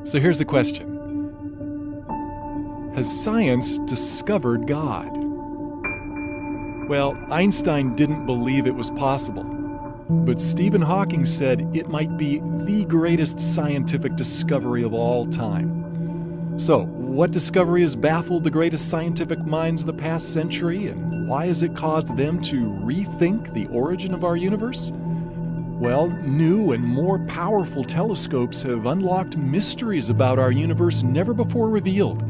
So here's the question. Has science discovered God? Well, Einstein didn't believe it was possible, but Stephen Hawking said it might be the greatest scientific discovery of all time. So, what discovery has baffled the greatest scientific minds of the past century, and why has it caused them to rethink the origin of our universe? Well, new and more powerful telescopes have unlocked mysteries about our universe never before revealed,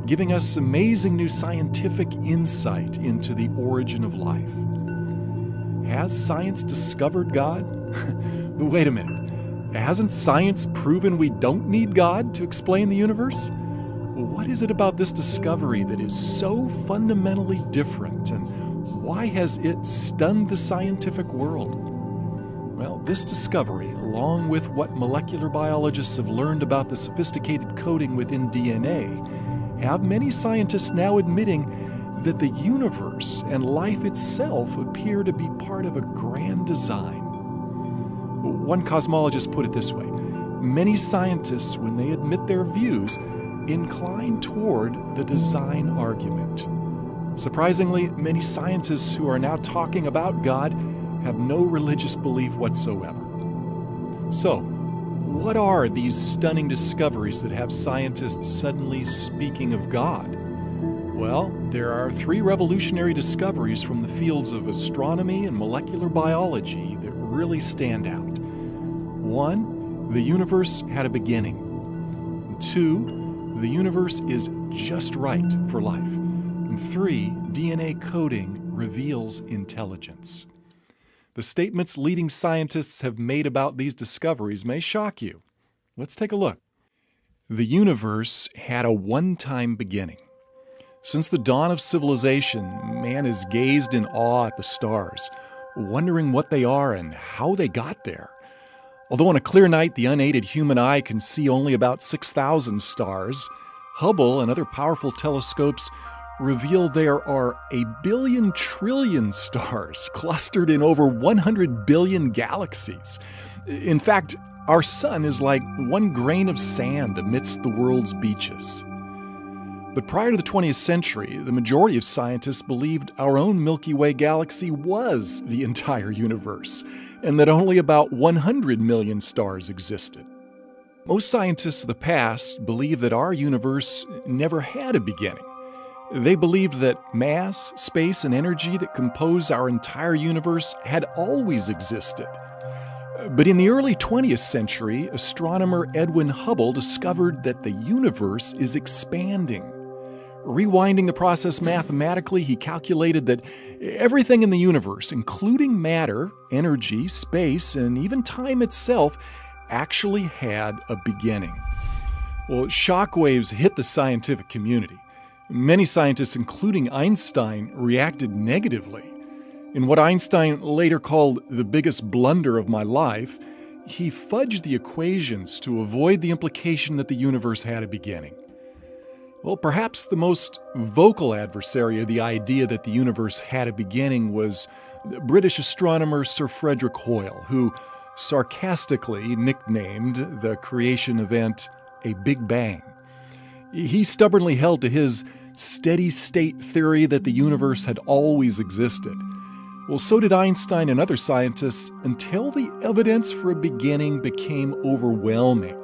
giving us amazing new scientific insight into the origin of life. Has science discovered God? But wait a minute. Hasn't science proven we don't need God to explain the universe? What is it about this discovery that is so fundamentally different, and why has it stunned the scientific world? Well, this discovery, along with what molecular biologists have learned about the sophisticated coding within DNA, have many scientists now admitting that the universe and life itself appear to be part of a grand design. One cosmologist put it this way: many scientists, when they admit their views, incline toward the design argument. Surprisingly, many scientists who are now talking about God have no religious belief whatsoever. So, what are these stunning discoveries that have scientists suddenly speaking of God? Well, there are three revolutionary discoveries from the fields of astronomy and molecular biology that really stand out. One, the universe had a beginning. Two, the universe is just right for life. And three, DNA coding reveals intelligence. The statements leading scientists have made about these discoveries may shock you. Let's take a look. The universe had a one-time beginning. Since the dawn of civilization, man has gazed in awe at the stars, wondering what they are and how they got there. Although on a clear night the unaided human eye can see only about 6,000 stars, Hubble and other powerful telescopes reveal there are a billion trillion stars clustered in over 100 billion galaxies. In fact, our sun is like one grain of sand amidst the world's beaches. But prior to the 20th century, the majority of scientists believed our own Milky Way galaxy was the entire universe, and that only about 100 million stars existed. Most scientists of the past believe that our universe never had a beginning. They believed that mass, space, and energy that compose our entire universe had always existed. But in the early 20th century, astronomer Edwin Hubble discovered that the universe is expanding. Rewinding the process mathematically, he calculated that everything in the universe, including matter, energy, space, and even time itself, actually had a beginning. Well, shockwaves hit the scientific community. Many scientists, including Einstein, reacted negatively. In what Einstein later called the biggest blunder of my life, he fudged the equations to avoid the implication that the universe had a beginning. Well, perhaps the most vocal adversary of the idea that the universe had a beginning was British astronomer Sir Frederick Hoyle, who sarcastically nicknamed the creation event a Big Bang. He stubbornly held to his steady-state theory that the universe had always existed. Well, so did Einstein and other scientists until the evidence for a beginning became overwhelming.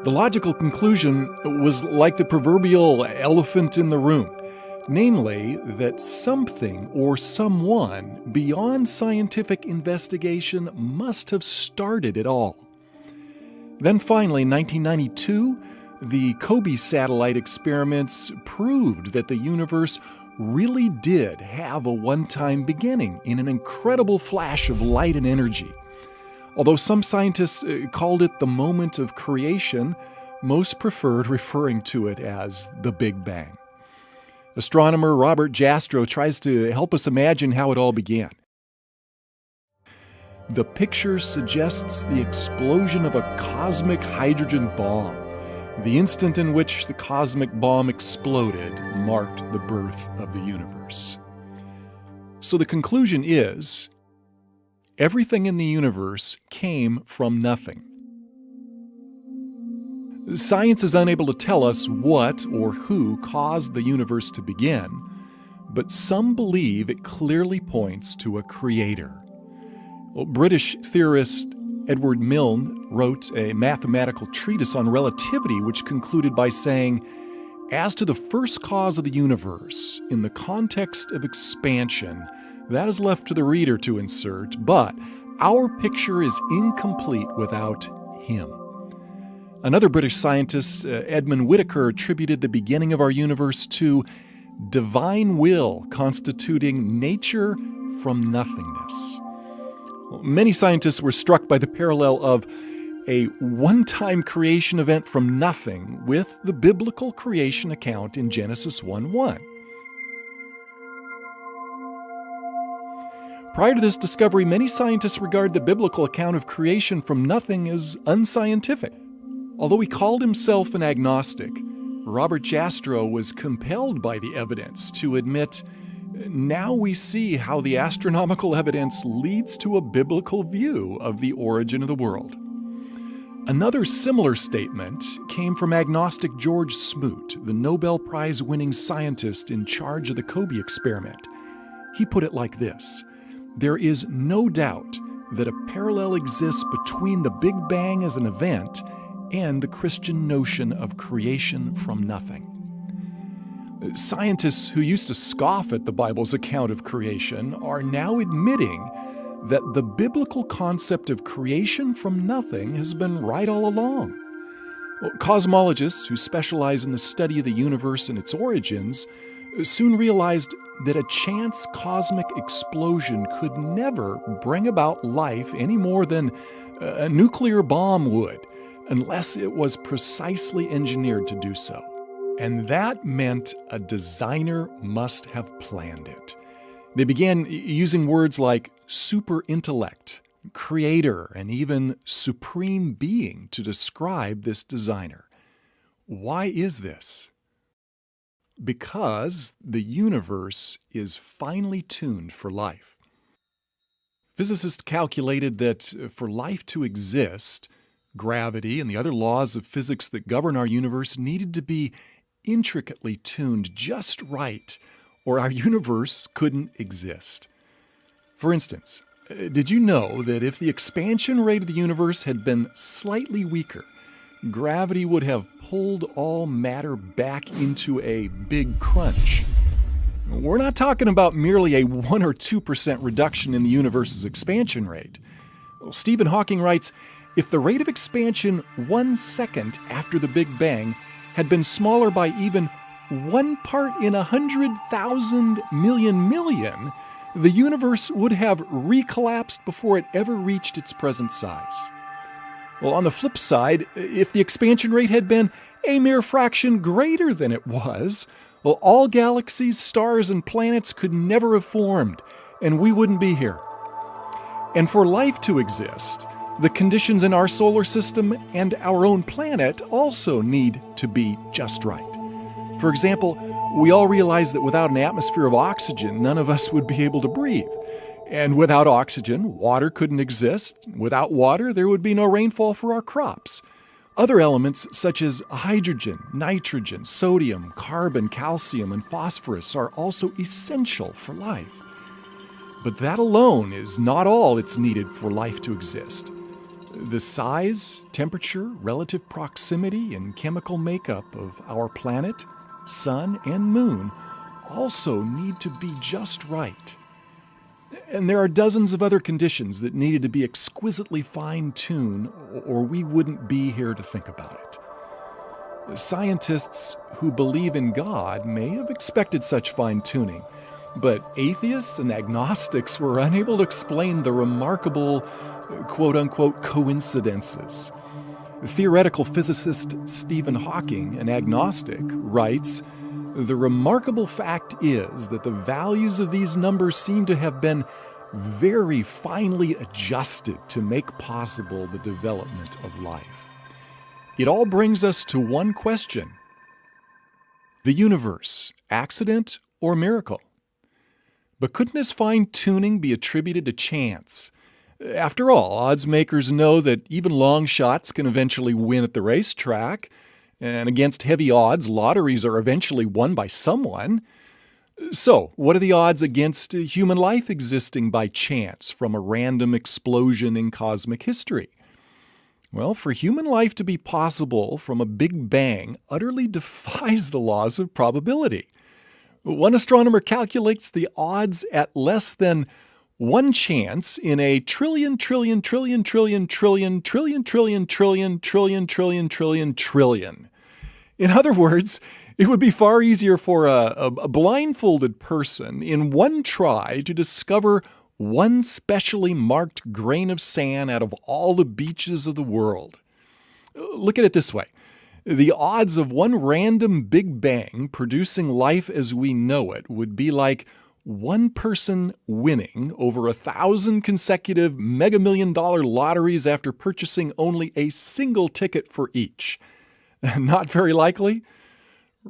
The logical conclusion was like the proverbial elephant in the room, namely that something or someone beyond scientific investigation must have started it all. Then finally, in 1992, the COBE satellite experiments proved that the universe really did have a one-time beginning in an incredible flash of light and energy. Although some scientists called it the moment of creation, most preferred referring to it as the Big Bang. Astronomer Robert Jastrow tries to help us imagine how it all began. The picture suggests the explosion of a cosmic hydrogen bomb. The instant in which the cosmic bomb exploded marked the birth of the universe. So the conclusion is, everything in the universe came from nothing. Science is unable to tell us what or who caused the universe to begin, but some believe it clearly points to a creator. British theorist Edward Milne wrote a mathematical treatise on relativity, which concluded by saying, "As to the first cause of the universe, in the context of expansion, that is left to the reader to insert, but our picture is incomplete without him." Another British scientist, Edmund Whittaker, attributed the beginning of our universe to divine will constituting nature from nothingness. Many scientists were struck by the parallel of a one-time creation event from nothing with the biblical creation account in Genesis 1:1. Prior to this discovery, many scientists regard the biblical account of creation from nothing as unscientific. Although he called himself an agnostic, Robert Jastrow was compelled by the evidence to admit, "Now we see how the astronomical evidence leads to a biblical view of the origin of the world." Another similar statement came from agnostic George Smoot, the Nobel Prize-winning scientist in charge of the Kobe experiment. He put it like this: "There is no doubt that a parallel exists between the Big Bang as an event and the Christian notion of creation from nothing." Scientists who used to scoff at the Bible's account of creation are now admitting that the biblical concept of creation from nothing has been right all along. Cosmologists who specialize in the study of the universe and its origins soon realized that a chance cosmic explosion could never bring about life any more than a nuclear bomb would, unless it was precisely engineered to do so. And that meant a designer must have planned it. They began using words like super intellect, creator, and even supreme being to describe this designer. Why is this? Because the universe is finely tuned for life. Physicists calculated that for life to exist, gravity and the other laws of physics that govern our universe needed to be intricately tuned just right, or our universe couldn't exist. For instance, did you know that if the expansion rate of the universe had been slightly weaker, gravity would have pulled all matter back into a big crunch? We're not talking about merely a 1 or 2% reduction in the universe's expansion rate. Stephen Hawking writes, "If the rate of expansion 1 second after the Big Bang had been smaller by even 1 part in 100,000 million, the universe would have recollapsed before it ever reached its present size." Well, on the flip side, if the expansion rate had been a mere fraction greater than it was, well, all galaxies, stars, and planets could never have formed, and we wouldn't be here. And for life to exist, the conditions in our solar system and our own planet also need to be just right. For example, we all realize that without an atmosphere of oxygen, none of us would be able to breathe. And without oxygen, water couldn't exist. Without water, there would be no rainfall for our crops. Other elements such as hydrogen, nitrogen, sodium, carbon, calcium, and phosphorus are also essential for life. But that alone is not all that's needed for life to exist. The size, temperature, relative proximity, and chemical makeup of our planet, sun, and moon also need to be just right. And there are dozens of other conditions that needed to be exquisitely fine-tuned, or we wouldn't be here to think about it. Scientists who believe in God may have expected such fine-tuning, but atheists and agnostics were unable to explain the remarkable quote-unquote coincidences. Theoretical physicist Stephen Hawking, an agnostic, writes, "The remarkable fact is that the values of these numbers seem to have been very finely adjusted to make possible the development of life." It all brings us to one question: the universe, accident or miracle? But couldn't this fine-tuning be attributed to chance? After all, odds makers know that even long shots can eventually win at the racetrack, and against heavy odds, lotteries are eventually won by someone. So, what are the odds against human life existing by chance from a random explosion in cosmic history? Well, for human life to be possible from a big bang utterly defies the laws of probability. One astronomer calculates the odds at less than one chance in a trillion, trillion, trillion, trillion, trillion, trillion, trillion, trillion, trillion, trillion, trillion, trillion. In other words, it would be far easier for a blindfolded person in one try to discover one specially marked grain of sand out of all the beaches of the world. Look at it this way. The odds of one random Big Bang producing life as we know it would be like one person winning over 1,000 consecutive mega million-dollar lotteries after purchasing only a single ticket for each. Not very likely?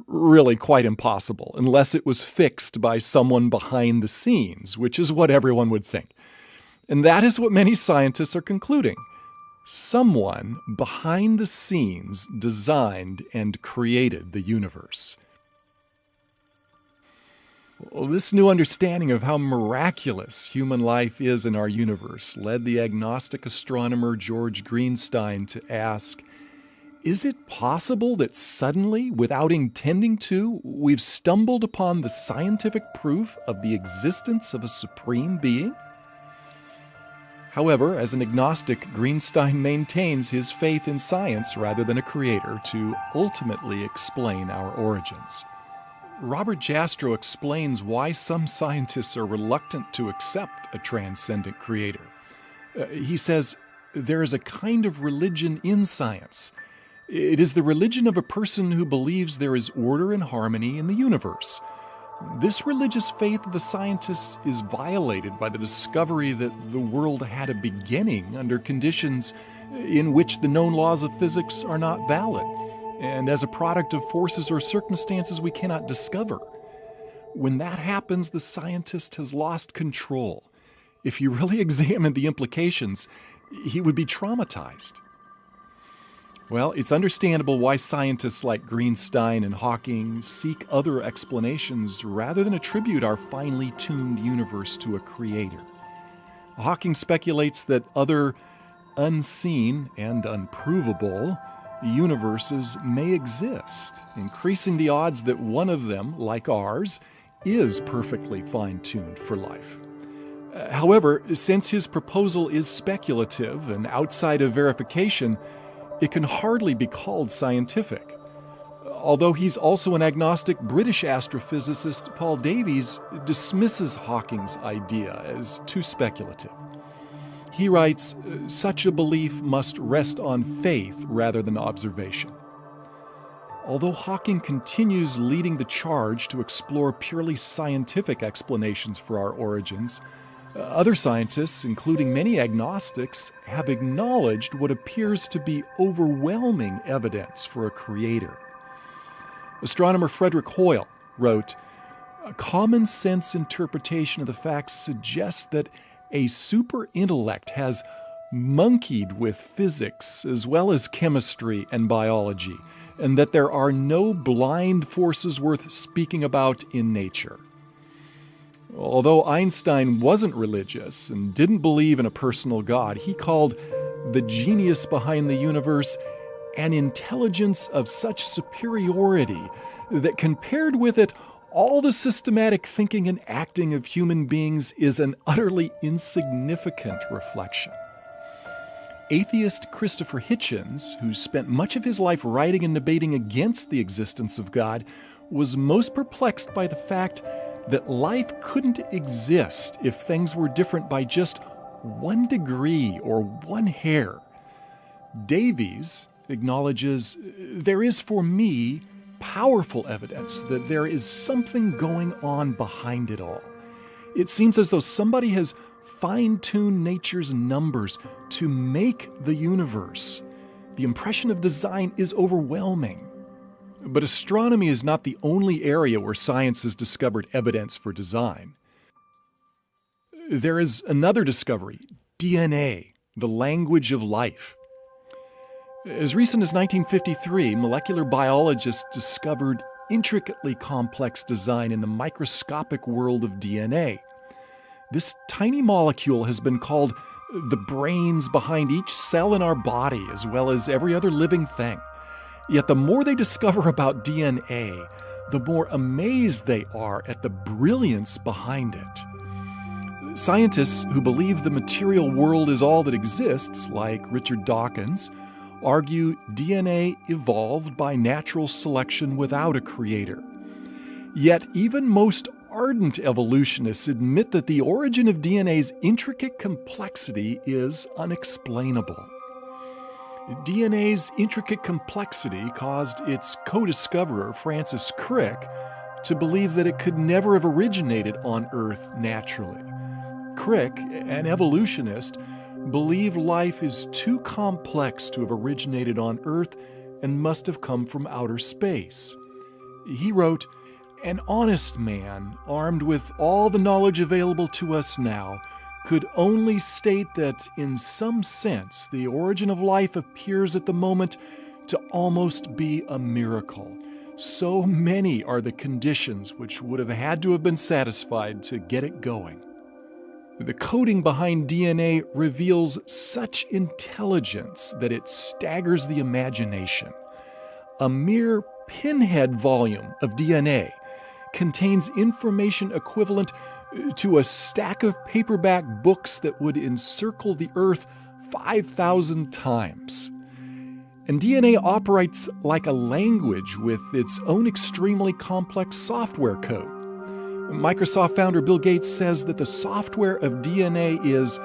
Really quite impossible, unless it was fixed by someone behind the scenes, which is what everyone would think. And that is what many scientists are concluding. Someone behind the scenes designed and created the universe. Well, this new understanding of how miraculous human life is in our universe led the agnostic astronomer George Greenstein to ask, is it possible that suddenly, without intending to, we've stumbled upon the scientific proof of the existence of a supreme being? However, as an agnostic, Greenstein maintains his faith in science rather than a creator to ultimately explain our origins. Robert Jastrow explains why some scientists are reluctant to accept a transcendent creator. He says, there is a kind of religion in science. It is the religion of a person who believes there is order and harmony in the universe. This religious faith of the scientists is violated by the discovery that the world had a beginning under conditions in which the known laws of physics are not valid, and as a product of forces or circumstances we cannot discover. When that happens, the scientist has lost control. If he really examined the implications, he would be traumatized. Well, it's understandable why scientists like Greenstein and Hawking seek other explanations rather than attribute our finely tuned universe to a creator. Hawking speculates that other unseen and unprovable universes may exist, increasing the odds that one of them, like ours, is perfectly fine-tuned for life. However, since his proposal is speculative and outside of verification, it can hardly be called scientific. Although he's also an agnostic, British astrophysicist Paul Davies dismisses Hawking's idea as too speculative. He writes, such a belief must rest on faith rather than observation. Although Hawking continues leading the charge to explore purely scientific explanations for our origins, other scientists, including many agnostics, have acknowledged what appears to be overwhelming evidence for a creator. Astronomer Frederick Hoyle wrote, a common sense interpretation of the facts suggests that a super intellect has monkeyed with physics as well as chemistry and biology, and that there are no blind forces worth speaking about in nature. Although Einstein wasn't religious and didn't believe in a personal God, he called the genius behind the universe an intelligence of such superiority that compared with it, all the systematic thinking and acting of human beings is an utterly insignificant reflection. Atheist Christopher Hitchens, who spent much of his life writing and debating against the existence of God, was most perplexed by the fact that life couldn't exist if things were different by just 1 degree or 1 hair. Davies acknowledges, there is for me powerful evidence that there is something going on behind it all. It seems as though somebody has fine-tuned nature's numbers to make the universe. The impression of design is overwhelming. But astronomy is not the only area where science has discovered evidence for design. There is another discovery DNA, the language of life. As recent as 1953, molecular biologists discovered intricately complex design in the microscopic world of DNA. This tiny molecule has been called the brains behind each cell in our body, as well as every other living thing. Yet the more they discover about DNA, the more amazed they are at the brilliance behind it. Scientists who believe the material world is all that exists, like Richard Dawkins, argue DNA evolved by natural selection without a creator. Yet even most ardent evolutionists admit that the origin of DNA's intricate complexity is unexplainable. DNA's intricate complexity caused its co-discoverer, Francis Crick, to believe that it could never have originated on Earth naturally. Crick, an evolutionist, believed life is too complex to have originated on Earth and must have come from outer space. He wrote, "An honest man, armed with all the knowledge available to us now, could only state that, in some sense, the origin of life appears at the moment to almost be a miracle. So many are the conditions which would have had to have been satisfied to get it going." The coding behind DNA reveals such intelligence that it staggers the imagination. A mere pinhead volume of DNA contains information equivalent to a stack of paperback books that would encircle the Earth 5,000 times. And DNA operates like a language with its own extremely complex software code. Microsoft founder Bill Gates says that the software of DNA is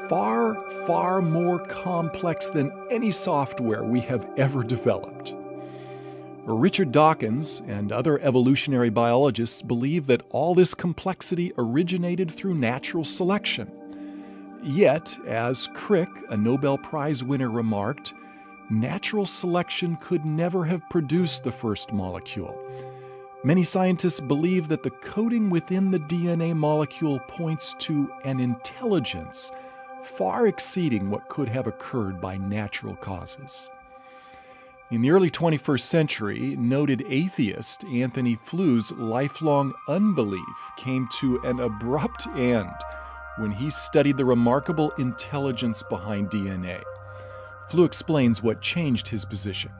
far, far more complex than any software we have ever developed. Richard Dawkins and other evolutionary biologists believe that all this complexity originated through natural selection. Yet, as Crick, a Nobel Prize winner, remarked, natural selection could never have produced the first molecule. Many scientists believe that the coding within the DNA molecule points to an intelligence far exceeding what could have occurred by natural causes. In the early 21st century, noted atheist Anthony Flou's lifelong unbelief came to an abrupt end when he studied the remarkable intelligence behind DNA. Flou explains what changed his position.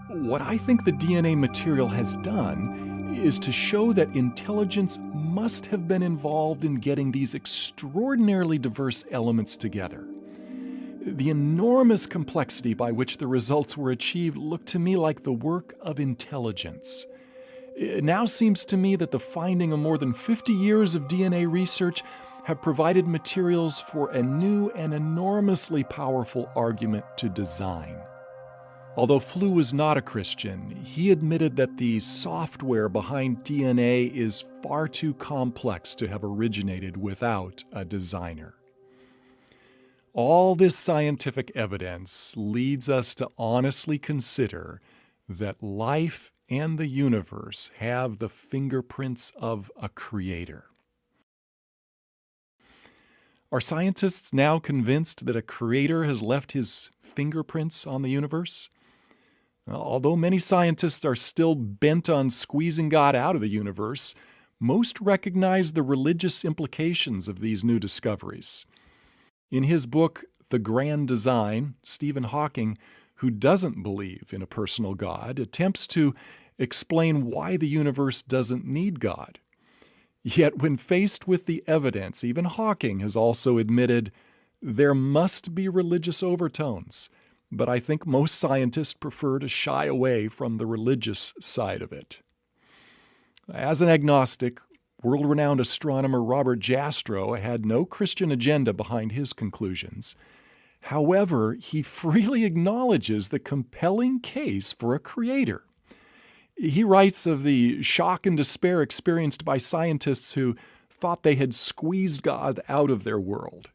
"What I think the DNA material has done is to show that intelligence must have been involved in getting these extraordinarily diverse elements together. The enormous complexity by which the results were achieved looked to me like the work of intelligence. It now seems to me that the finding of more than 50 years of DNA research have provided materials for a new and enormously powerful argument to design." Although Flou was not a Christian, he admitted that the software behind DNA is far too complex to have originated without a designer. All this scientific evidence leads us to honestly consider that life and the universe have the fingerprints of a creator. Are scientists now convinced that a creator has left his fingerprints on the universe? Although many scientists are still bent on squeezing God out of the universe, most recognize the religious implications of these new discoveries. In his book, The Grand Design, Stephen Hawking, who doesn't believe in a personal God, attempts to explain why the universe doesn't need God. Yet when faced with the evidence, even Hawking has also admitted there must be religious overtones. But I think most scientists prefer to shy away from the religious side of it. As an agnostic, world-renowned astronomer Robert Jastrow had no Christian agenda behind his conclusions. However, he freely acknowledges the compelling case for a creator. He writes of the shock and despair experienced by scientists who thought they had squeezed God out of their world.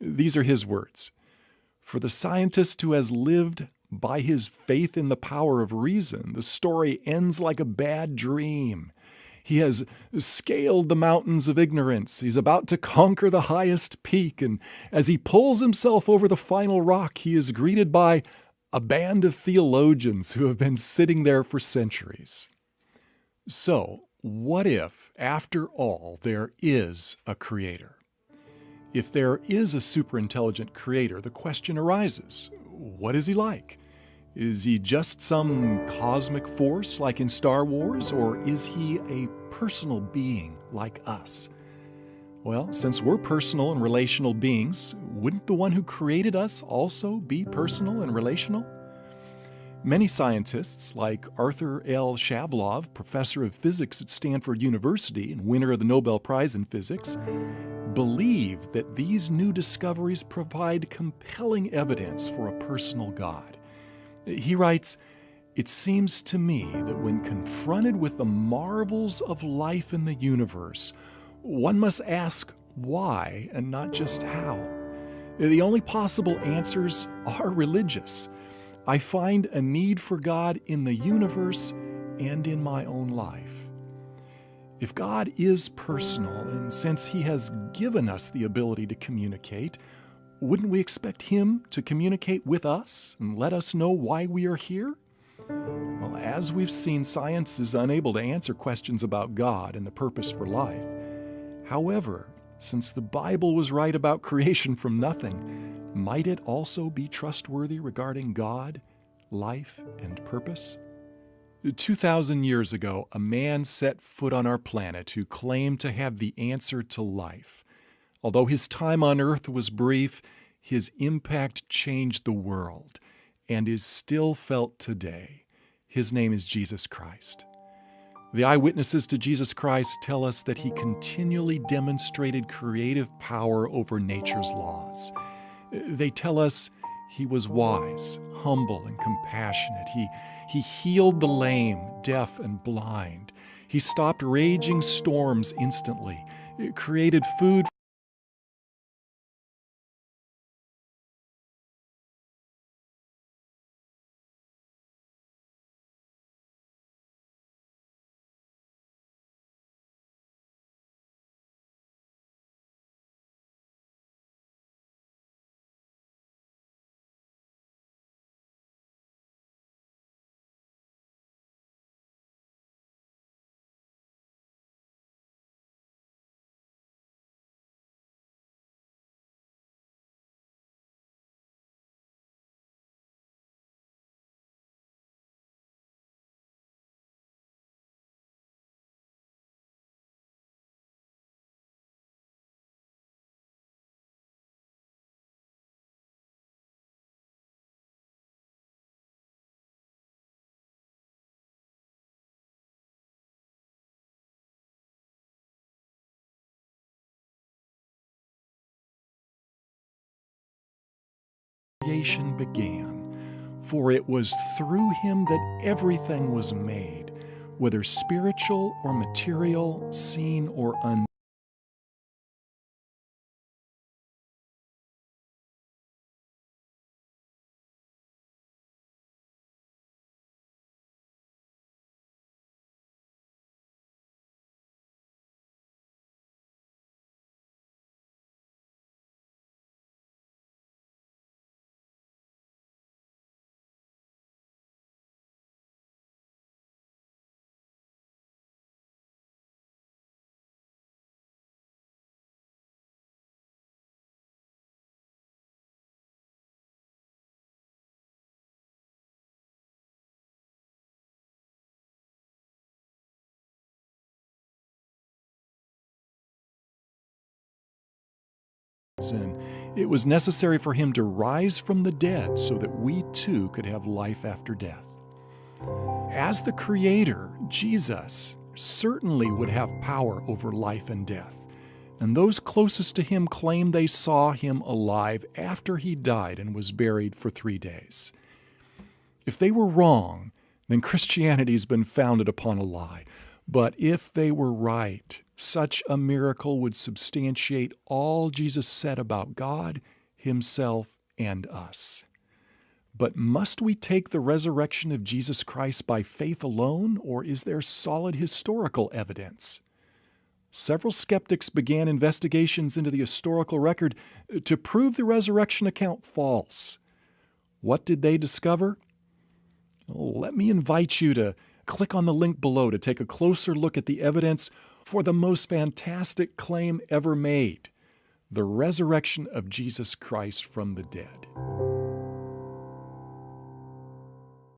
These are his words. "For the scientist who has lived by his faith in the power of reason, the story ends like a bad dream. He has scaled the mountains of ignorance. He's about to conquer the highest peak. And as he pulls himself over the final rock, he is greeted by a band of theologians who have been sitting there for centuries. So, what if, after all, there is a creator? If there is a superintelligent creator, the question arises, what is he like? Is he just some cosmic force like in Star Wars, or is he a personal being like us? Well, since we're personal and relational beings, wouldn't the one who created us also be personal and relational? Many scientists, like Arthur L. Shavlov, professor of physics at Stanford University and winner of the Nobel Prize in Physics, believe that these new discoveries provide compelling evidence for a personal God. He writes, "It seems to me that when confronted with the marvels of life in the universe, one must ask why and not just how. The only possible answers are religious. I find a need for God in the universe and in my own life." If God is personal, and since He has given us the ability to communicate, wouldn't we expect Him to communicate with us and let us know why we are here? Well, as we've seen, science is unable to answer questions about God and the purpose for life. However, since the Bible was right about creation from nothing, might it also be trustworthy regarding God, life, and purpose? 2,000 years ago, a man set foot on our planet who claimed to have the answer to life. Although his time on Earth was brief, his impact changed the world and is still felt today. His name is Jesus Christ. The eyewitnesses to Jesus Christ tell us that He continually demonstrated creative power over nature's laws. They tell us He was wise, humble, and compassionate. He healed the lame, deaf, and blind. He stopped raging storms instantly, created food creation began, for it was through Him that everything was made, whether spiritual or material, seen or unseen. And it was necessary for Him to rise from the dead so that we too could have life after death. As the Creator, Jesus certainly would have power over life and death, and those closest to Him claim they saw Him alive after He died and was buried for 3 days. If they were wrong, then Christianity's been founded upon a lie. But if they were right, such a miracle would substantiate all Jesus said about God, Himself, and us. But must we take the resurrection of Jesus Christ by faith alone, or is there solid historical evidence? Several skeptics began investigations into the historical record to prove the resurrection account false. What did they discover? Let me invite you to click on the link below to take a closer look at the evidence for the most fantastic claim ever made, the resurrection of Jesus Christ from the dead.